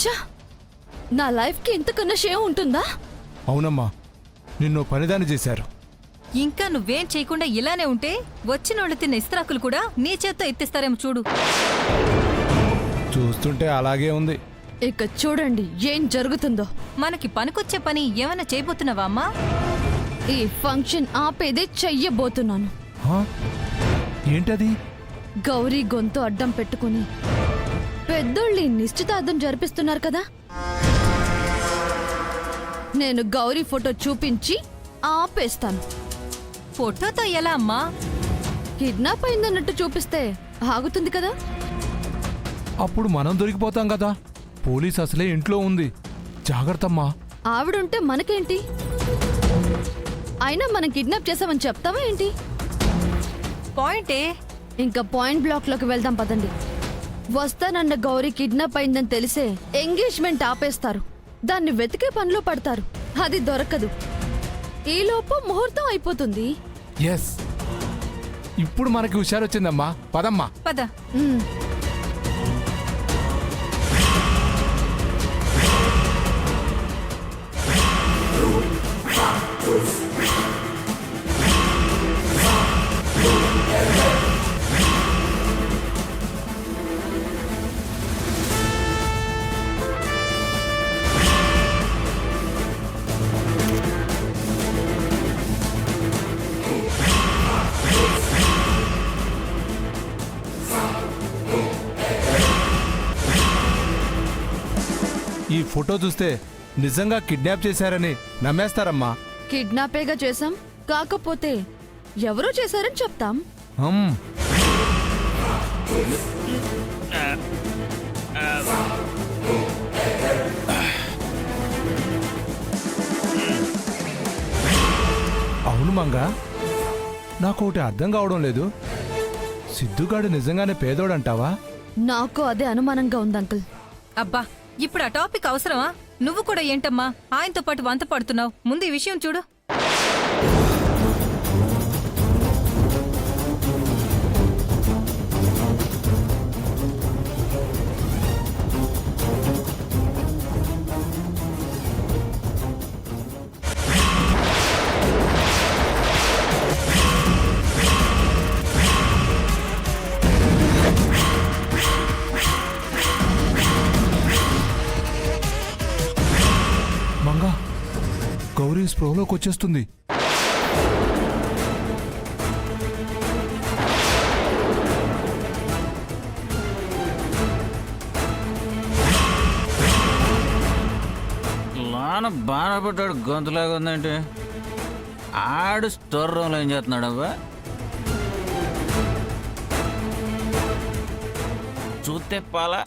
ఛ! నా లైఫ్కి ఇంతకన్నా షేమ్ ఉంటుందా? అవునమ్మా, నిన్ను పనిదాన్ని చేశారు. ఇంకా నువ్వేం చేయకుండా ఇలానే ఉంటే వచ్చినోళ్ళు తిన్న ఇస్త్రాకులు కూడా నీ చేత్తో ఎత్తిస్తారేమో చూడు. చూస్తుంటే అలాగే ఉంది. ఇక చూడండి ఏం జరుగుతుందో. మనకి పనికొచ్చే పని ఏమైనా చేయబోతున్నావా అమ్మా? ఈ ఫంక్షన్ ఆపేదే చెయ్యబోతున్నాను. హా? ఏంటది? గౌరీ గొంతు అడ్డం పెట్టుకుని పెద్దోళ్ళి నిశ్చితార్థం జరిపిస్తున్నారు కదా, నేను గౌరీ ఫోటో చూపించి ఆపేస్తాను. ఫోటోతో ఎలా అమ్మా? కిడ్నాప్ అయిందన్నట్టు చూపిస్తే ఆగుతుంది కదా. అప్పుడు మనం దొరికిపోతాం కదా. పోలీస్ అసలే ఇంట్లో ఉంది. జాగ్రత్తమ్మా. ఆవిడుంటే మనకేంటి? అయినా మనం కిడ్నాప్ చేసామని చెప్తావా ఏంటి? పాయింటే. ఇంకా పాయింట్ బ్లాక్ లోకి వెళ్దాం పదండి. వస్తానన్న గౌరీ కిడ్నాప్ అయిందని తెలిసే ఎంగేజ్మెంట్ ఆపేస్తారు. దాన్ని వెతికే పనిలో పడతారు. అది దొరకదు. ఈలోపు ముహూర్తం అయిపోతుంది. ఎస్, ఇప్పుడు మనకి హుషారొచ్చిందమ్మా. పదమ్మా. పద. ఈ ఫోటో చూస్తే నిజంగా కిడ్నాప్ చేశారని నమ్మేస్తారమ్మా. కిడ్నాపేగా చేసాం, కాకపోతే ఎవరో చేశారని చెప్తాం. హమ్. అవును మంగా, నాకు ఒకటి అర్థం కావడం లేదు. సిద్ధుగాడు నిజంగానే పేదోడంటావా? నాకు అదే అనుమానంగా ఉంది అంకుల్. అబ్బా, ఇప్పుడు ఆ టాపిక్ అవసరమా? నువ్వు కూడా ఏంటమ్మా ఆయనతో పాటు వంత పడుతున్నావు? ముందు ఈ విషయం చూడు. మంగా, గౌరీ స్ప్రోలోకి వచ్చేస్తుంది. లోన బాగా పెట్టాడు, గొంతులాగా ఉందంటే. ఆడు స్టోర్ రూమ్లో ఏం చేస్తున్నాడు అవ్వా? చూస్తే పాలా.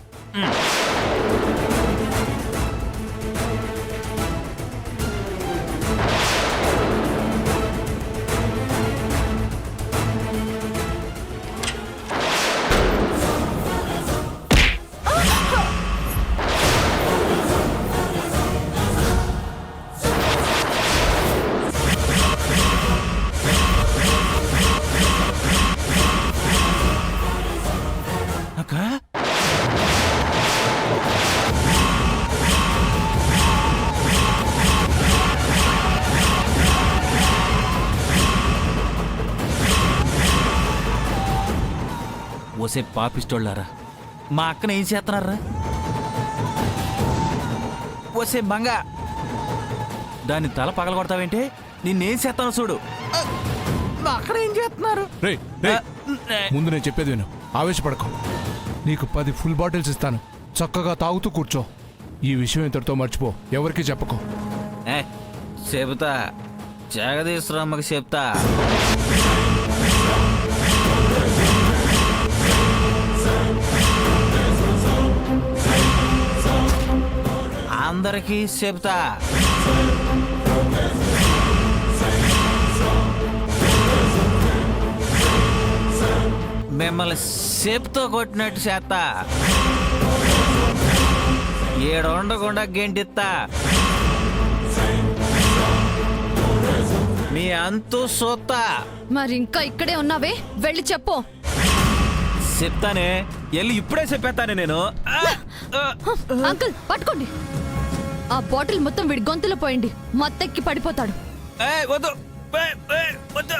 ఓసే పాపిస్తోళ్ళారా, మా అక్కన ఏం చేస్తున్నారా? ఓసే మంగా, దాన్ని తల పగల కొడతావేంటే? నిన్నేం చేస్తానో చూడు. మా అక్కడ ఏం చేస్తున్నారు? రేయ్, ముందు నేను చెప్పేది విను. ఆవేశపడకు. నీకు 10 ఫుల్ బాటిల్స్ ఇస్తాను. చక్కగా తాగుతూ కూర్చో. ఈ విషయం ఇంతటితో మర్చిపో. ఎవరికి చెప్పకు. చెబుతా, జగదీశ్వరమ్మకి చెప్తా. అందరికీ చెప్తా. మిమ్మల్ని చెప్తో కొట్టినట్టు చేస్తా. ఏడుండకుండా గెంటిస్తా. మీ అంతు సోత్తా. మరి ఇంకా ఇక్కడే ఉన్నావే, వెళ్ళి చెప్పు. చెప్తానే, వెళ్ళి ఇప్పుడే చెప్పేస్తానే నేను. అంకుల్ పట్టుకోండి. ఆ బాటిల్ మొత్తం వీడి గొంతులో పోయండి, మత్తెక్కి పడిపోతాడు. వద్దు వద్దు.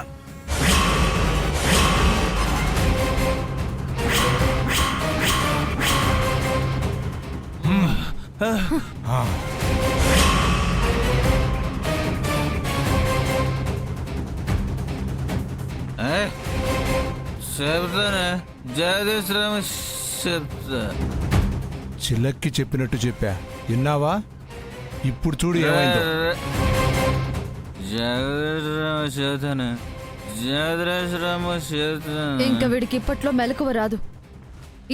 చెప్తానే జగదీశ్వరం చెప్తా. చిలక్కి చెప్పినట్టు చెప్పా, విన్నావా? ఇప్పుడు చూడు ఏమైందో. జగదీశ్వరం చెప్తాను, జగదీశ్వరం చెప్తాను. ఇంకా వీడికి ఇప్పట్లో మెలకువ రాదు.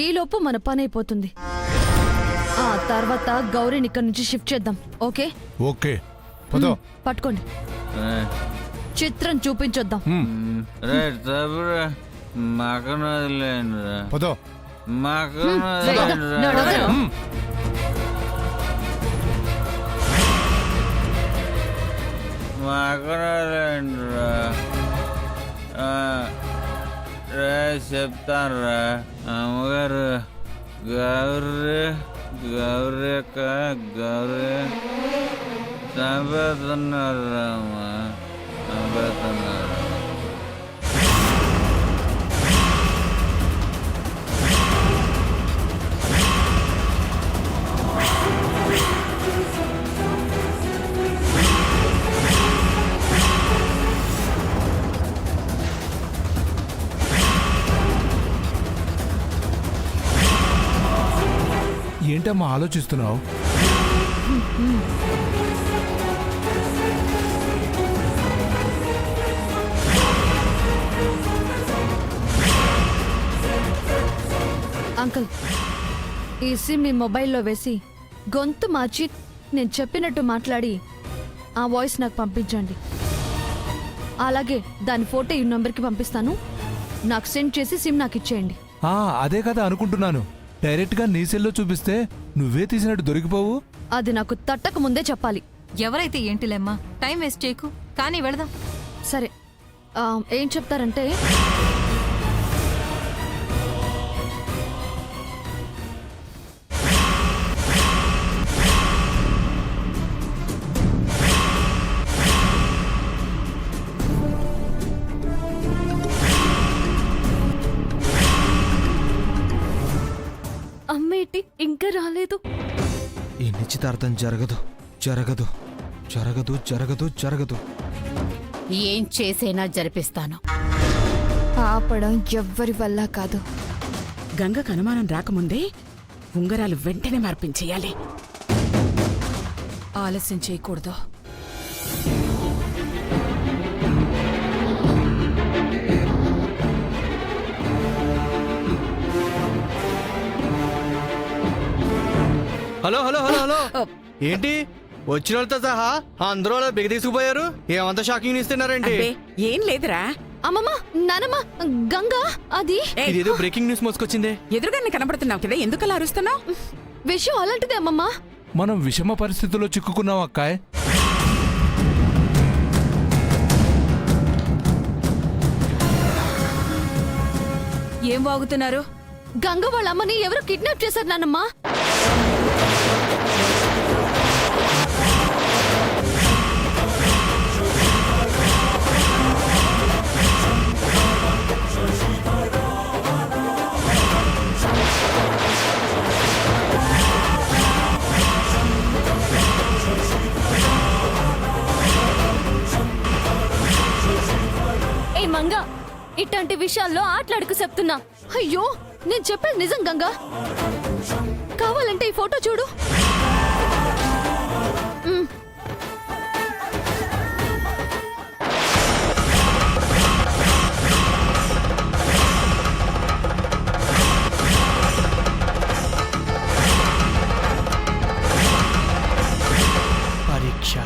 ఈలోపు మన పని అయిపోతుంది. ఆ తర్వాత గౌరీని ఇక్కడి నుంచి షిఫ్ట్ చేద్దాం. ఓకే ఓకే పదో. పట్టుకోండి, చిత్రం చూపించొద్దాం. రే తప్పుడు మకన వదిలేండిరా, పదో. మకన నడవరా. మకన వదిలేండిరా. రే చెప్తాను రా అమ్మగారు. గౌరీ గౌరీక గౌరీ చంపేస్తున్నారా అమ్మా, చంపేస్తున్నారు. ఏంటమ్మా ఆలోచిస్తున్నావు? అంకుల్, ఈ సిమ్ మీ మొబైల్లో వేసి గొంతు మార్చి నేను చెప్పినట్టు మాట్లాడి ఆ వాయిస్ నాకు పంపించండి. అలాగే దాని ఫోటో ఈ నంబర్కి పంపిస్తాను. నాకు సెండ్ చేసి సిమ్ నాకు ఇచ్చేయండి. అదే కదా అనుకుంటున్నాను. డైరెక్ట్ గా నీ సెల్లో చూపిస్తే నువ్వే తీసినట్టు దొరికిపోవు. అది నాకు తట్టక ముందే చెప్పాలి. ఎవరైతే ఏంటిలేమ్మా, టైం వేస్ట్ చేయకు, కానీ వెళదాం. సరే, ఏం చెప్తారంటే అమ్మేటి ఇంకా రాలేదు. ఈ నిశ్చితార్థం జరగదు జరగదు జరగదు జరగదు జరగదు. ఏం చేసైనా జరిపిస్తాను. ఆపడం ఎవ్వరి వల్ల కాదు. గంగకు అనుమానం రాకముందే ఉంగరాలు వెంటనే మార్పించేయాలి. ఆలస్యం చేయకూడదు. హలో హలో హలో హలో ఏంటి వచ్చిన వాళ్ళతో సహా అందరూ అలా బిగ తీసుకుపోయారు? ఏమంత షాకింగ్ ఇస్తున్నారండి? అబ్బే, ఏం లేదురా. అమ్మమ్మ, నానమ్మ, గంగా అది ఏయ్, ఇదేదో బ్రేకింగ్ న్యూస్ మోసుకొచ్చిందే. ఎదురుగానే కనబడుతున్నావు కదా, ఎందుకలా అరుస్తున్నావు? విషయం అలాంటిదే అమ్మమ్మ. మనం విషమ పరిస్థితుల్లో చిక్కుకున్నాం అక్కాయ్. ఏం వాగుతున్నారు? గంగ వాళ్ళ అమ్మని ఎవరు కిడ్నాప్ చేశారు నానమ్మ. ఏ మంగ, ఇట్లాంటి విషయాల్లో ఆటలాడుకు చెప్తున్నా. అయ్యో, నేను చెప్పేది నిజం గంగా. కావాలంటే ఈ ఫోటో చూడు. పరీక్ష.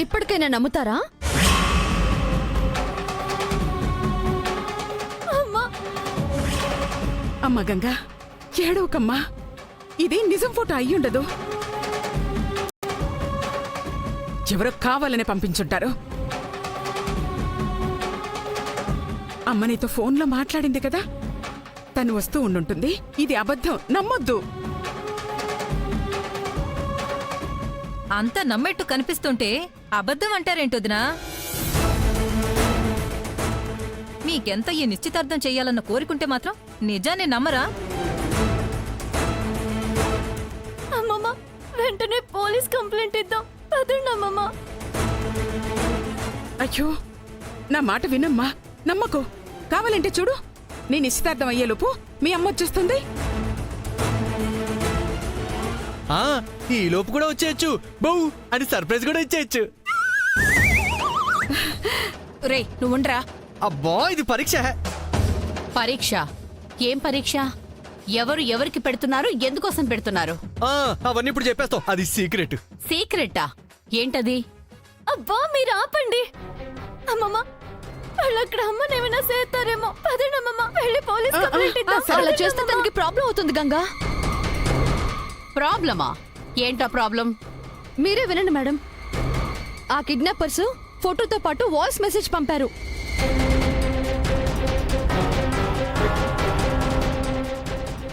ఇప్పటికైనా నమ్ముతారా? అమ్మ గంగా ఏడవకమ్మా, ఇది నిజం ఫోటో అయ్యుండదు. ఎవరో కావాలని పంపించుంటారు. అమ్మ నీతో ఫోన్లో మాట్లాడింది కదా, తను వస్తూ ఉండుంటుంది. ఇది అబద్ధం, నమ్మొద్దు. అంతా నమ్మేట్టు కనిపిస్తుంటే అబద్ధం అంటారేంటొదినా? మీకెంత ఈ నిశ్చితార్థం చెయ్యాలన్న కోరికుంటే మాత్రం నిజాన్ని నమ్మరా? అమ్మమ్మ, వెంటనే పోలీస్ కంప్లైంట్ ఇద్దాం. పదండి అమ్మమ్మ. అయ్యో, నా మాట వినమ్మా, నమ్మకు. కావాలంటే చూడు, నీ నిశ్చితార్థం అయ్యేలోపు మీ అమ్మ వచ్చేస్తుంది. ఆ, ఈ లోపు కూడా వచ్చేయచ్చు. బౌ అని సర్ప్రైజ్ కూడా ఇచ్చేయచ్చు. రే నువ్వుండ్రా. అబ్బా, ఇది పరీక్ష. పరీక్ష? ఏం పరీక్ష? ఎవరు ఎవరికి పెడుతున్నారు, ఎందుకోసం పెడుతున్నారు? ఆ, అవన్నీ ఇప్పుడు చెప్పేస్తాం. అది సీక్రెట్. సీక్రెటా? ఏంటది? అబ్బా, మీరు ఆపండి. అమ్మమ్మ, వాళ్ళు అక్కడ అమ్మని ఏమైనా చేస్తారేమో. పదండి అమ్మమ్మ, వెళ్ళి పోలీస్ కంప్లైంట్ ఇద్దాం. అలా చేస్తే తనకి ప్రాబ్లం అవుతుంది గంగా. ప్రాబ్లమా? ఏంటా ప్రాబ్లం? మీరే వినండి మేడం. ఆ కిడ్నాపర్స్ ఫోటోతో పాటు వాయిస్ మెసేజ్ పంపారు.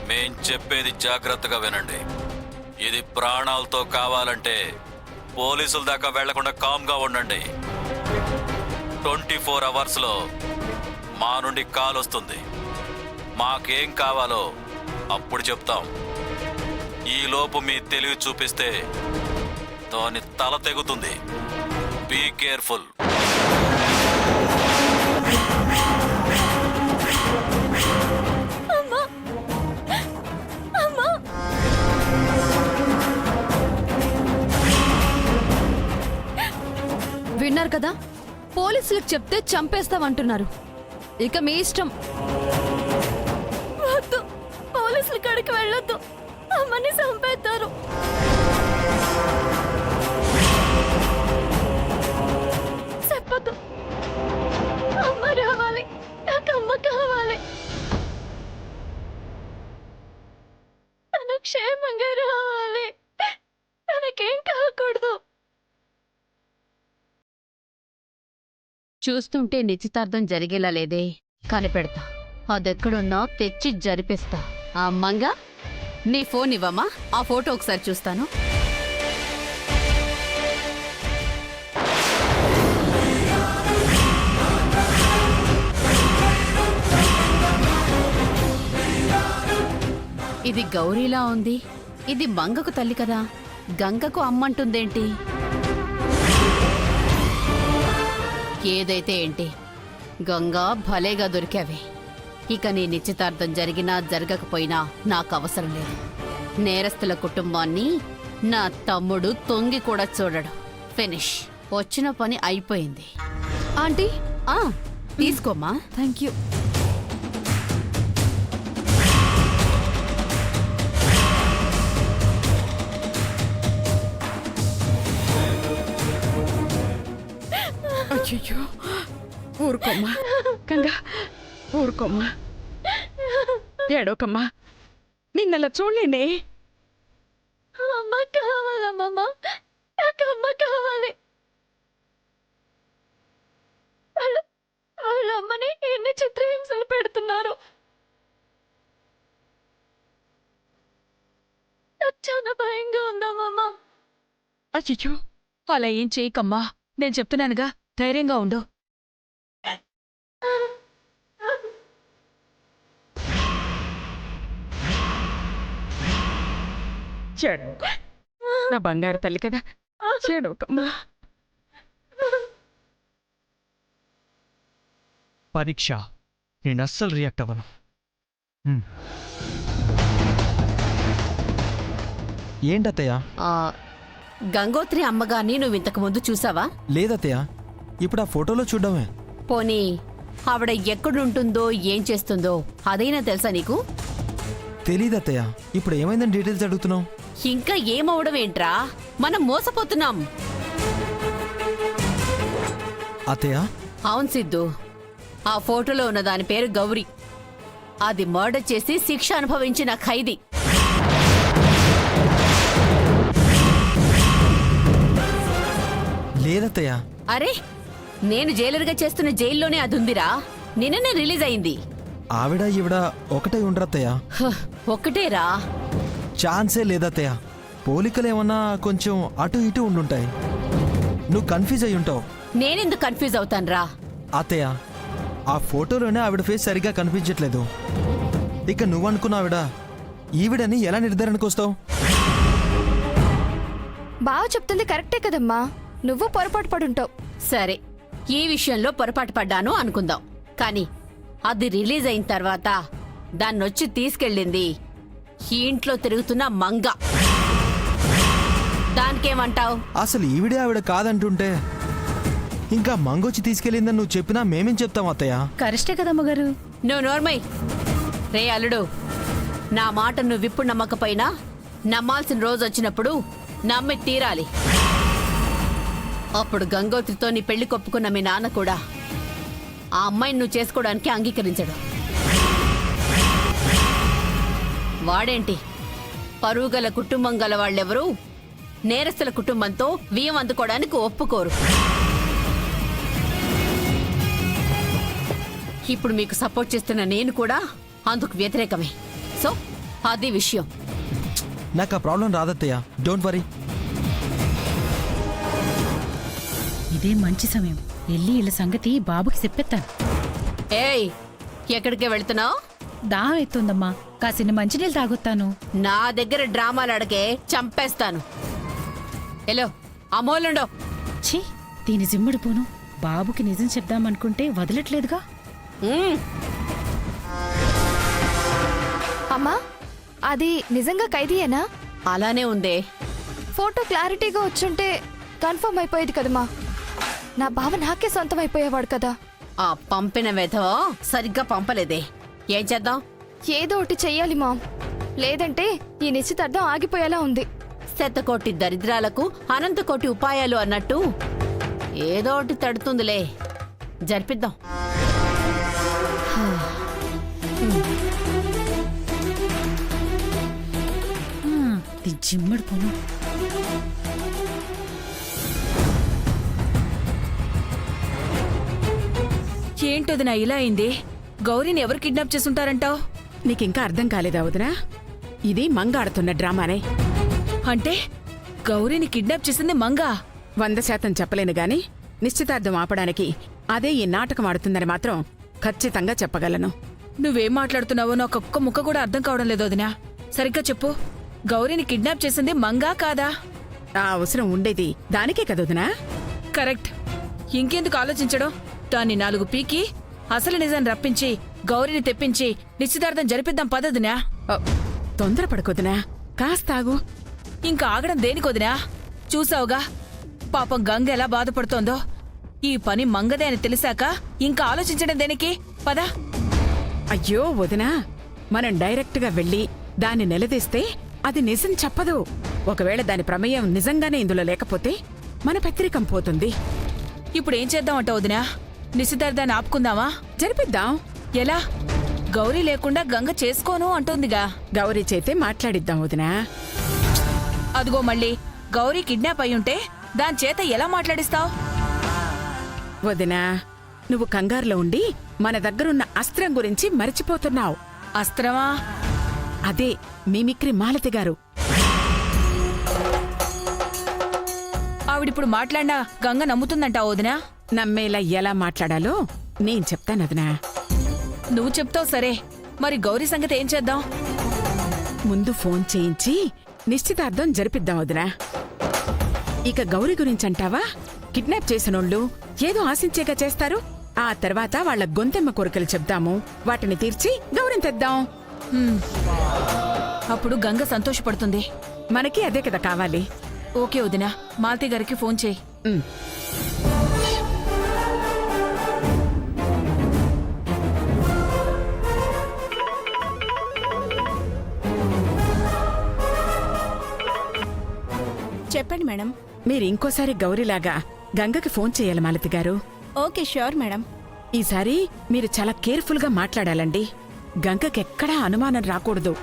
మేం చెప్పేది జాగ్రత్తగా వినండి. ఇది ప్రాణాలతో కావాలంటే పోలీసుల దాకా వెళ్లకుండా కామ్గా ఉండండి. 24 అవర్స్లో మా నుండి కాల్ వస్తుంది. మాకేం కావాలో అప్పుడు చెప్తాం. ఈలోపు మీ తెలివి చూపిస్తే దాని తల తెగుతుంది. Be careful. విన్నారు కదా, పోలీసులకు చెప్తే చంపేస్తామంటున్నారు. ఇక మీ ఇష్టం. వద్దు, పోలీసుల కాడికి వెళ్ళొద్దు. అమ్మని చంపేస్తారు. చెప్పదు. అమ్మ రావాలి, నాకు అమ్మ కావాలి. తను క్షేమంగా రావాలి. తనకేం కాకూడదు. చూస్తుంటే నిశ్చితార్థం జరిగేలా లేదే. కనిపెడతా. అదెక్కడున్నా తెచ్చి జరిపిస్తా. అమ్మంగా, నీ ఫోన్ ఇవ్వమ్మా, ఆ ఫోటో ఒకసారి చూస్తాను. ఇది గౌరీలా ఉంది. ఇది మంగకు తల్లి కదా, గంగకు అమ్మంటుందేంటి? ఏదైతే ఏంటి, గంగా భలేగా దొరికావే. ఇక నీ నిశ్చితార్థం జరిగినా జరగకపోయినా నాకు అవసరం లేదు. నేరస్తుల కుటుంబాన్ని నా తమ్ముడు తొంగి కూడా చూడడు. ఫినిష్. వచ్చిన పని అయిపోయింది. ఆంటీ, తీసుకోమ్మా. Thank you. అయ్యో, ఊరుకోమ్మా గంగా, ఊరుకోమ్మా, ఏడోకమ్మా. నిన్నలా చూడలేనే. అమ్మ కావాలమ్మమ్మ, నాకు అమ్మ కావాలి. వాళ్ళ అమ్మని ఎన్ని చిత్రహింసలు పెడుతున్నారు. నాకు చాలా భయంగా ఉందమ్మమ్మ. అయ్యో, అలా ఏం చేయకమ్మా. నేను చెప్తున్నానుగా, ధైర్యంగా ఉండు. చెడు, నా బంగారు తల్లి కదా, చెడోకమ్మా. పరీక్ష. నేను అస్సలు రియాక్ట్ అవ్వను. ఏంటత్తయ్య? గంగోత్రి అమ్మగారిని నువ్వు ఇంతకు ముందు చూసావా? లేదత్తయ్య, ఇప్పుడు ఆ ఫోటోలో చూడడమే. పోనీ ఆవిడ ఎక్కడుంటుందో ఏం చేస్తుందో అదైనా తెలుసా నీకు? తెలీదత్తయ్య. ఇప్పుడు ఏమైందని డీటెయిల్స్ అడుగుతున్నావు? ఇంకా ఏమవడం ఏంట్రా, మనం మోసపోతున్నాం. అత్తయ్య అవును సిద్ధు, ఆ ఫోటోలో ఉన్న దాని పేరు గౌరీ. అది మర్డర్ చేసి శిక్ష అనుభవించిన ఖైదీ. లేదత్తయ్య. అరే, నేను జైలర్గా చేస్తున్న జైల్లోనే అది ఉందిరా. నిన్ననే రిలీజ్ అయింది. ఆవిడ ఈవిడ ఒకటే ఉండరత్తయ్య. ఒక్కటేరా. ఛాన్సే లేదత్తయ్య. పోలికలేమన్నా కొంచెం అటు ఇటు ఉండుంటాయి. నువ్వు కన్ఫ్యూజ్ అయి ఉంటావు. నేనెందుకు కన్ఫ్యూజ్ అవుతానురా? అత్తయ్య, ఆ ఫోటోలోనే ఆవిడ ఫేస్ సరిగ్గా కనిపించట్లేదు. ఇక నువ్వనుకున్న ఆవిడ ఈవిడని ఎలా నిర్ధారణకు వస్తావు? బావ చెప్తుంది కరెక్టే కదమ్మా, నువ్వు పొరపాటు పడుంటావు. సరే, ఈ విషయంలో పొరపాటు పడ్డాను అనుకుందాం. కానీ అది రిలీజ్ అయిన తర్వాత దాన్నొచ్చి తీసుకెళ్ళింది ఈ ఇంట్లో తిరుగుతున్న మంగ. దానికేమంటావు? అసలు ఈవిడే ఆవిడ కాదంటుంటే ఇంకా మంగొచ్చి తీసుకెళ్ళిందని నువ్వు చెప్పినా మేమేం చెప్తాం అత్తయ్య? కరెక్టే కదమ్మగారు. నువ్వు నోర్మై. రే అల్లుడు, నా మాట నువ్విప్పుడు నమ్మకపోయినా నమ్మాల్సిన రోజు వచ్చినప్పుడు నమ్మి తీరాలి. అప్పుడు గంగోత్రితో నీ పెళ్లి కొప్పుకున్న మీ నాన్న కూడా ఆ అమ్మాయిని నువ్వు చేసుకోవడానికి అంగీకరించడు. వాడేంటి, పరువు గల కుటుంబం గల వాళ్ళెవరూ నేరస్తుల కుటుంబంతో వియ్యం అందుకోవడానికి ఒప్పుకోరు. ఇప్పుడు మీకు సపోర్ట్ చేస్తున్న నేను కూడా అందుకు వ్యతిరేకమే. సో అది విషయం. నాకు ఆ ప్రాబ్లం రాదత్తయ్య, డోంట్ వరీ. ఇదే మంచి సమయం. వెళ్ళి వీళ్ళ సంగతి బాబుకి చెప్పేస్తాను. ఏయ్, ఎక్కడికే వెళ్తున్నావు? దాహం ఎత్తుందమ్మా, కాసిన మంచినీళ్ళు తాగొత్తాను. నా దగ్గర డ్రామాలు అడగే చంపేస్తాను. హలో, అమోలుండో. ఛీ, దీని జిమ్మడిపోను. బాబుకి నిజం చెప్దామనుకుంటే వదలట్లేదుగా. అమ్మా, అది నిజంగా ఖైదీయేనా? అలానే ఉందే. ఫోటో క్లారిటీగా వచ్చుంటే కన్ఫర్మ్ అయిపోయేది కదమ్మా. నా బావ నాకే సొంతం అయిపోయేవాడు కదా. ఆ పంపిన వెధవ సరిగ్గా పంపలేదే. ఏం చేద్దాం? ఏదో ఒకటి చెయ్యాలి మామ్, లేదంటే ఈ నిశ్చితార్థం ఆగిపోయేలా ఉంది. శతకోటి దరిద్రాలకు అనంతకోటి ఉపాయాలు అన్నట్టు ఏదో ఒకటి తడుతుందిలే. జరిపిద్దాం. జిమ్మడిపోను. ఏంటోదినా ఇలా అయింది? గౌరీని ఎవరు కిడ్నాప్ చేసుంటారంటావు? నీకింకా అర్థం కాలేదా వదినా? ఇది మంగ ఆడుతున్న డ్రామానే. అంటే గౌరీని కిడ్నాప్ చేసింది మంగా? 100% చెప్పలేను గాని నిశ్చితార్థం ఆపడానికి అదే ఈ నాటకం ఆడుతుందని మాత్రం ఖచ్చితంగా చెప్పగలను. నువ్వేం మాట్లాడుతున్నావో నాకు ఒక్క ముక్క కూడా అర్థం కావడం లేదు వదినా. సరిగ్గా చెప్పు, గౌరీని కిడ్నాప్ చేసింది మంగా కాదా? ఆ అవసరం ఉండేది దానికే కదొదినా? కరెక్ట్. ఇంకెందుకు ఆలోచించడం? దాన్ని 4 పీకి అసలు నిజాన్ని రప్పించి గౌరీని తెప్పించి నిశ్చితార్థం జరిపిద్దాం పదదినా. తొందరపడకొదినా, కాస్తాగు. ఇంకా ఆగడం దేనికొదినా? చూసావుగా పాపం గంగ ఎలా బాధపడుతోందో. ఈ పని మంగదే అని తెలిసాక ఇంకా ఆలోచించడం దేనికి? పదా. అయ్యో వదినా, మనం డైరెక్ట్గా వెళ్ళి దాన్ని నిలదీస్తే అది నిజం చెప్పదు. ఒకవేళ దాని ప్రమేయం నిజంగానే ఇందులో లేకపోతే మన పెత్తరికం పోతుంది. ఇప్పుడేం చేద్దామంటావు వదినా? నిశ్చితార్థాన్ని ఆపుకుందామా? జరిపిద్దాం. ఎలా? గౌరీ లేకుండా గంగ చేసుకోను అంటోందిగా. గౌరీ చేతే మాట్లాడిద్దాం వదినా. అదిగో మళ్ళీ గౌరీ కిడ్నాప్ అయ్యుంటే దాని చేత ఎలా మాట్లాడిస్తావు? వదినా, నువ్వు కంగారులో ఉండి మన దగ్గరున్న అస్త్రం గురించి మర్చిపోతున్నావు. అస్త్రమా? అదే మిమిక్రీ మాలతి గారు. ఆవిడిప్పుడు మాట్లాడినా గంగ నమ్ముతుందంటావు వదినా? నమ్మేలా ఎలా మాట్లాడాలో నేను చెప్తానదినా. నువ్వు చెప్తావు సరే, మరి గౌరీ సంగతి ఏం చేద్దాం? ముందు ఫోన్ చేయించి నిశ్చితార్థం జరిపిద్దాం వదినా. ఇక గౌరీ గురించంటావా? కిడ్నాప్ చేసినోళ్ళు ఏదో ఆశించేగా చేస్తారు. ఆ తర్వాత వాళ్ళ గొంతెమ్మ కోరికలు చెప్దాము, వాటిని తీర్చి గౌరీని తెద్దాం. అప్పుడు గంగ సంతోషపడుతుంది. మనకి అదే కదా కావాలి. ఓకే వదినా, మాలతి గారికి ఫోన్ చేయి. ఉమ్. చెప్పండి మేడం. మీరు ఇంకోసారి గౌరీలాగా గంగకి ఫోన్ చేయాలి మాలతి గారు. Okay sure madam. ఈసారి మీరు చాలా కేర్ఫుల్గా మాట్లాడాలండి. గంగకెక్కడా అనుమానం రాకూడదు.